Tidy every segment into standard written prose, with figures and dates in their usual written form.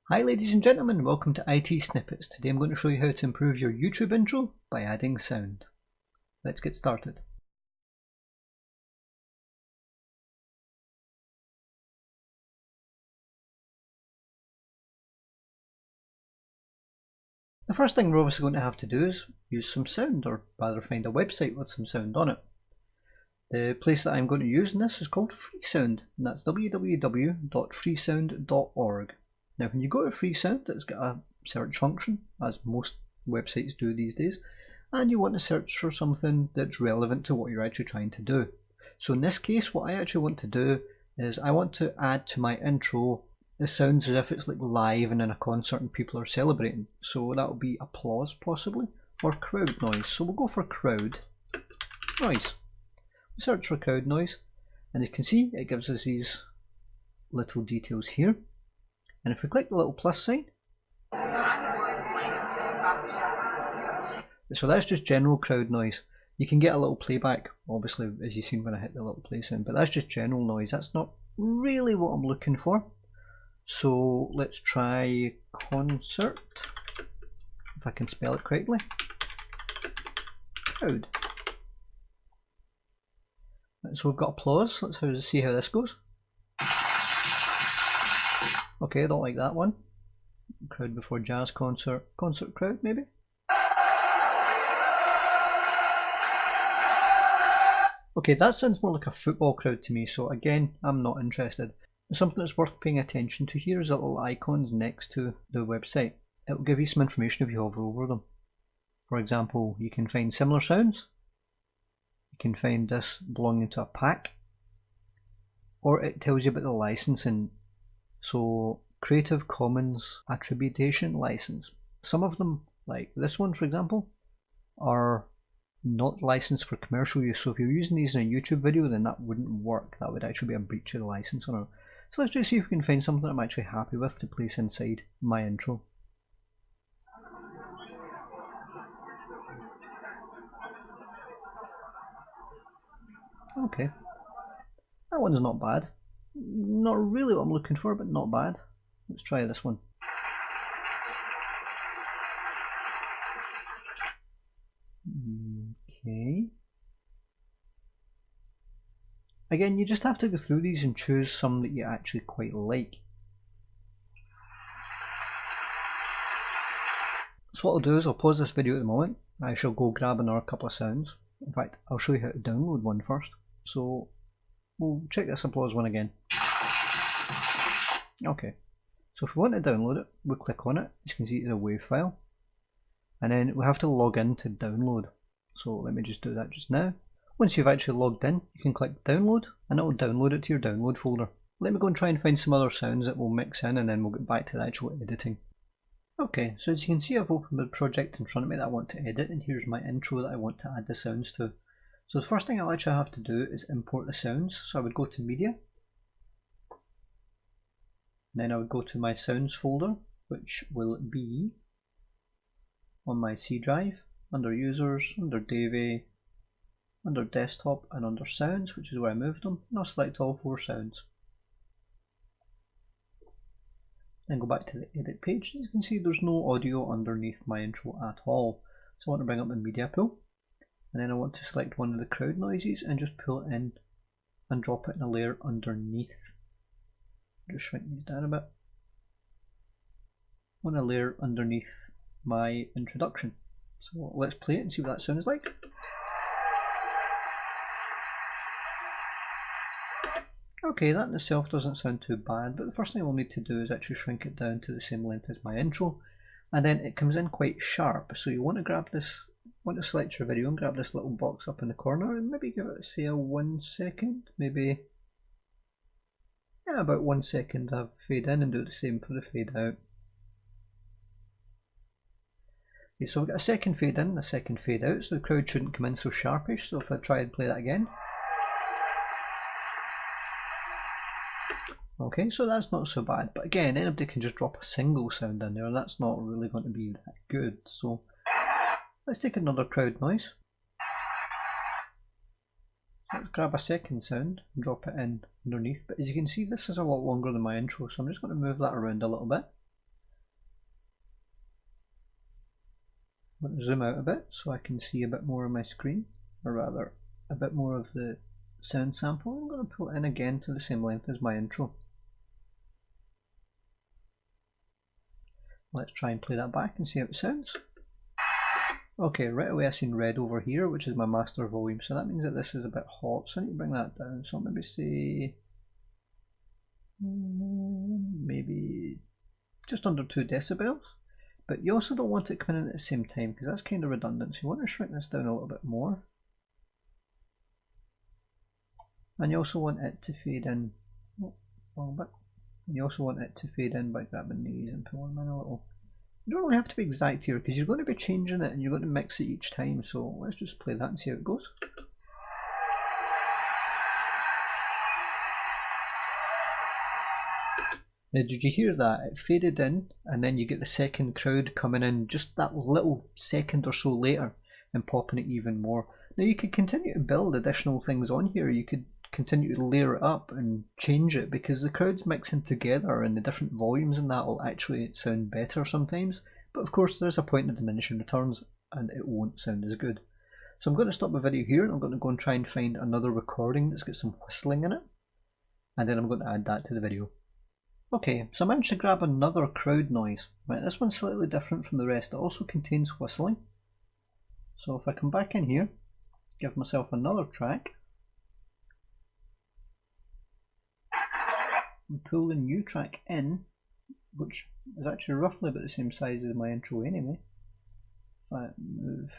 Hi ladies and gentlemen, welcome to IT Snippets. Today I'm going to show you how to improve your YouTube intro by adding sound. Let's get started. The first thing we're obviously going to have to do is use some sound, or rather find a website with some sound on it. The place that I'm going to use in this is called Freesound, and that's www.freesound.org. Now when you go to Freesound, it's got a search function, as most websites do these days, and you want to search for something that's relevant to what you're actually trying to do. So in this case, what I actually want to do is I want to add to my intro the sounds as if it's like live and in a concert and people are celebrating. So that will be applause possibly, or crowd noise. So we'll go for crowd noise. Search for crowd noise, and you can see it gives us these little details here. And if we click the little plus sign, so that's just general crowd noise. You can get a little playback, obviously, as you've seen when I hit the little play sound, but that's just general noise. That's not really what I'm looking for. So let's try concert, if I can spell it correctly. Crowd. So we've got applause. Let's see how this goes. Okay, I don't like that one. Crowd before jazz concert. Concert crowd, maybe? Okay, that sounds more like a football crowd to me, so again, I'm not interested. Something that's worth paying attention to here is the little icons next to the website. It will give you some information if you hover over them. For example, you can find similar sounds. You can find this belonging to a pack. Or it tells you about the licensing. So, Creative Commons Attribution license. Some of them, like this one for example, are not licensed for commercial use. So if you're using these in a YouTube video, then that wouldn't work. That would actually be a breach of the license on it. So let's just see if we can find something I'm actually happy with to place inside my intro. Okay, that one's not bad. Not really what I'm looking for, but not bad. Let's try this one. Okay. Again, you just have to go through these and choose some that you actually quite like. So what I'll do is I'll pause this video at the moment. I shall go grab another couple of sounds. In fact, I'll show you how to download one first. So we'll check this applause one again. Okay, so if we want to download it, we'll click on it. As you can see, it's a WAV file. And then we have to log in to download. So let me just do that just now. Once you've actually logged in, you can click download and it will download it to your download folder. Let me go and try and find some other sounds that we'll mix in, and then we'll get back to the actual editing. Okay, so as you can see, I've opened the project in front of me that I want to edit, and here's my intro that I want to add the sounds to. So the first thing I'll actually have to do is import the sounds. So I would go to media, and then I would go to my sounds folder, which will be on my C drive, under users, under DaVinci, under desktop, and under sounds, which is where I moved them, and I'll select all 4 sounds. Then go back to the edit page. As you can see, there's no audio underneath my intro at all. So I want to bring up the media pool, and then I want to select one of the crowd noises and just pull it in and drop it in a layer underneath. Just shrink these down a bit. I want a layer underneath my introduction. So let's play it and see what that sounds like. Okay, that in itself doesn't sound too bad, but the first thing we'll need to do is actually shrink it down to the same length as my intro, and then it comes in quite sharp. So you want to grab this, select your video and grab this little box up in the corner and maybe give it, say, a 1 second, maybe, yeah, about 1 second to fade in, and do the same for the fade out. Okay, so we've got a second fade in and a second fade out, so the crowd shouldn't come in so sharpish. So if I try and play that again. Okay, so that's not so bad, but again, anybody can just drop a single sound in there, that's not really going to be that good. So let's take another crowd noise. Let's grab a second sound and drop it in underneath, but as you can see, this is a lot longer than my intro, so I'm just going to move that around a little bit. I'm going to zoom out a bit so I can see a bit more of my screen, or rather a bit more of the sound sample. I'm going to pull it in again to the same length as my intro. Let's try and play that back and see how it sounds. Okay, right away I seen red over here, which is my master volume, so that means that this is a bit hot, so I need to bring that down. So I'll maybe say maybe just under 2 decibels, but you also don't want it coming in at the same time because that's kind of redundant, so you want to shrink this down a little bit more. And you also want it to fade in a little bit. You also want it to fade in by grabbing these and pulling them in a little. You don't really have to be exact here because you're going to be changing it and you're going to mix it each time, so let's just play that and see how it goes. Now did you hear that? It faded in and then you get the second crowd coming in just that little second or so later and popping it even more. Now you could continue to build additional things on here. You could continue to layer it up and change it because the crowds mixing together and the different volumes and that will actually sound better sometimes, but of course there's a point of diminishing returns and it won't sound as good. So I'm going to stop the video here and I'm going to go and try and find another recording that's got some whistling in it, and then I'm going to add that to the video. Okay, so I managed to grab another crowd noise. Right, this one's slightly different from the rest. It also contains whistling. So if I come back in here, give myself another track, and pull the new track in, which is actually roughly about the same size as my intro anyway. If I move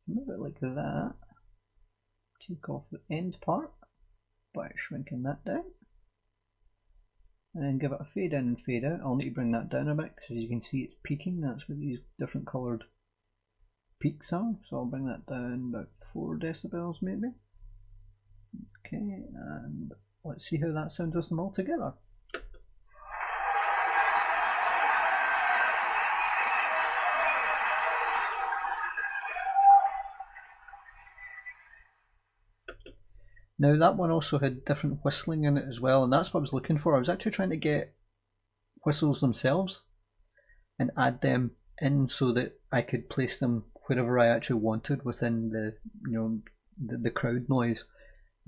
it like that, take off the end part by shrinking that down, and then give it a fade in and fade out. I'll need to bring that down a bit because as you can see it's peaking. That's what these different coloured peaks are. So I'll bring that down about 4 decibels maybe. Okay, and let's see how that sounds with them all together. Now that one also had different whistling in it as well, and that's what I was looking for. I was actually trying to get whistles themselves and add them in so that I could place them wherever I actually wanted within the, the crowd noise,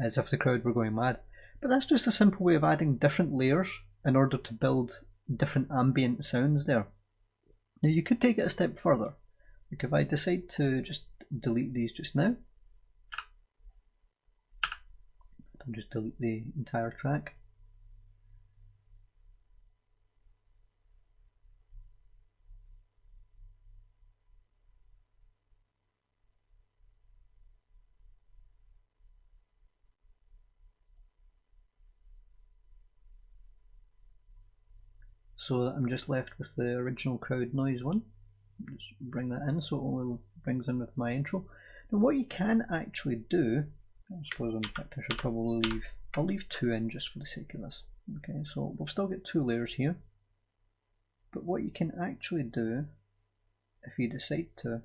as if the crowd were going mad. But that's just a simple way of adding different layers in order to build different ambient sounds there. Now you could take it a step further. Like if I decide to just delete these just now, I'll just delete the entire track. So I'm just left with the original crowd noise one. Just bring that in so it only brings in with my intro. Now what you can actually do, I suppose in fact I should probably I'll leave 2 in just for the sake of this. Okay, so we'll still get 2 layers here. But what you can actually do, if you decide to,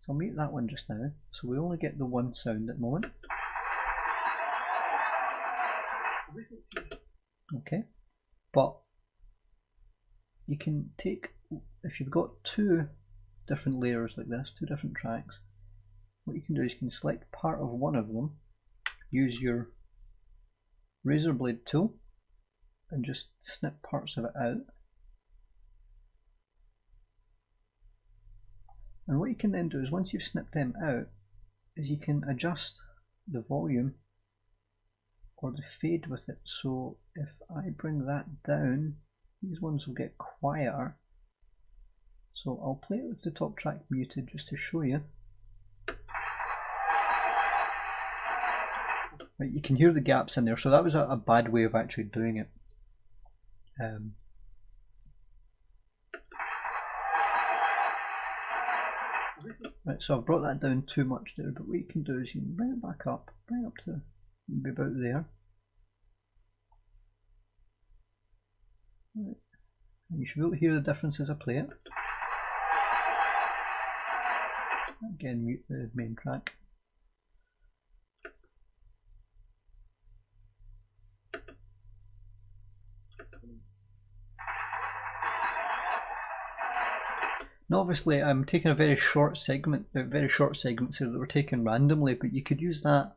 so I'll mute that one just now, so we only get the one sound at the moment. Okay, but you can take, if you've got 2 different layers like this, 2 different tracks, what you can do is you can select part of one of them, use your razor blade tool and just snip parts of it out. And what you can then do is once you've snipped them out, is you can adjust the volume or the fade with it. So if I bring that down, these ones will get quieter. So I'll play it with the top track muted just to show you. Right, you can hear the gaps in there, so that was a bad way of actually doing it. Right, so I've brought that down too much there, but what you can do is you can bring it back up, bring it up to maybe about there. Right. And you should be able to hear the difference as I play it. Again, mute the main track. Now obviously I'm taking a very short segment, segments here that were taken randomly, but you could use that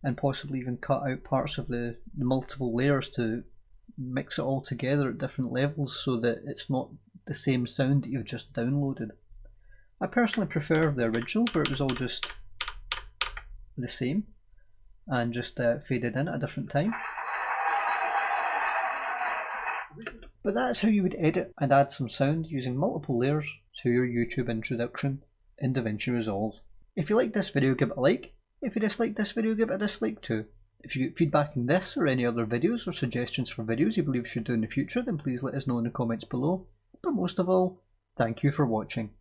and possibly even cut out parts of the multiple layers to mix it all together at different levels so that it's not the same sound that you've just downloaded. I personally prefer the original where it was all just the same and just faded in at a different time. But that's how you would edit and add some sound using multiple layers to your YouTube introduction in DaVinci Resolve. If you liked this video, give it a like. If you disliked this video, give it a dislike too. If you get feedback on this or any other videos or suggestions for videos you believe we should do in the future, then please let us know in the comments below. But most of all, thank you for watching.